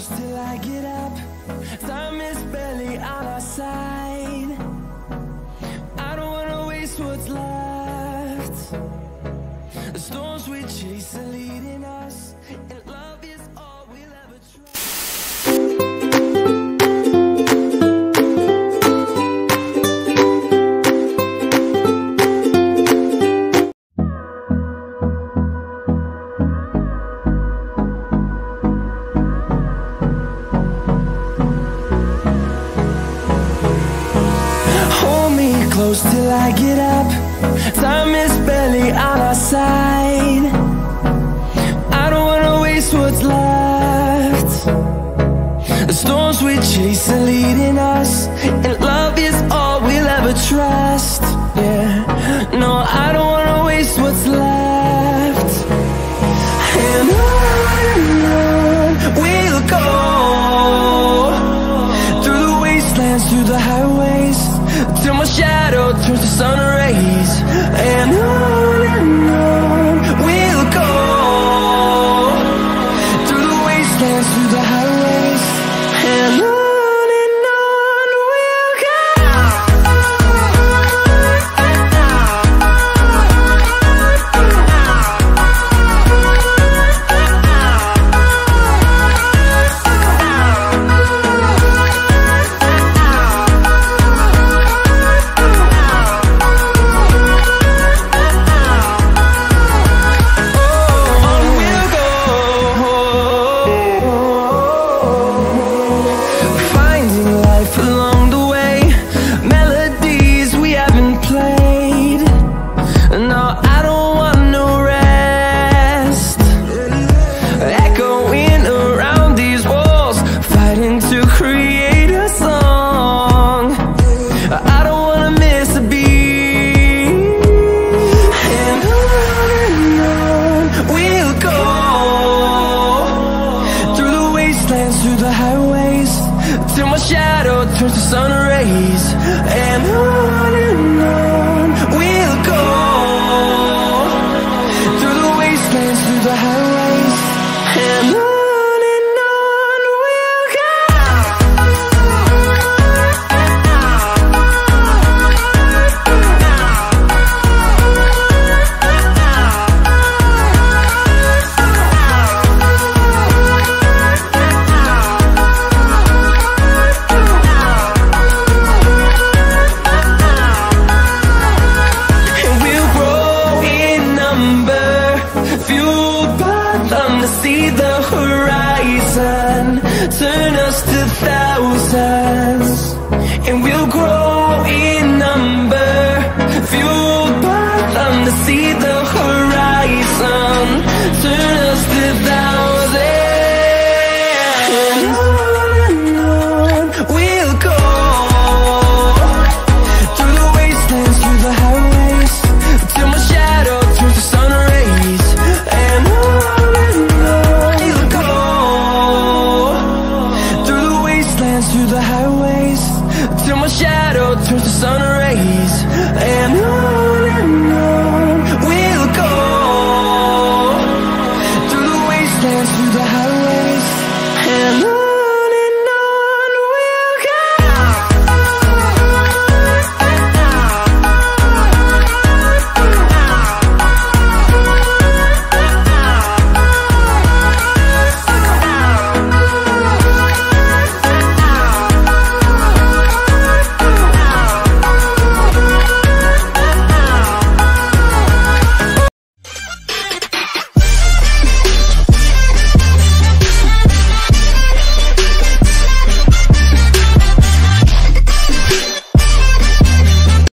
close till I get up. Time is barely on our side. I don't wanna waste what's left. The storms we chase are leading us, and love is all we'll ever try. Close till I get up. Time is barely on our side. I don't wanna waste what's left. The storms we chase are leading us, and love is all we'll ever trust. Yeah, no, I don't wanna waste what's left. And on we'll go, through the wastelands, through the highways, till my shadow turns to sun rays. And on we'll go, through the wastelands, through the highways, and on we'll go. Through the highways, till my shadow turns to sun rays. And on we'll go, through the wastelands, through the highways, and on we'll go. See the horizon, turn us to thousands, and we'll grow in number, fueled by them. To see the horizon, turn us to thousands, and on we'll go, through the wastelands, through the highways, till my shadow turns to sun rays. And through the highways, till my shadow turns to sun rays. And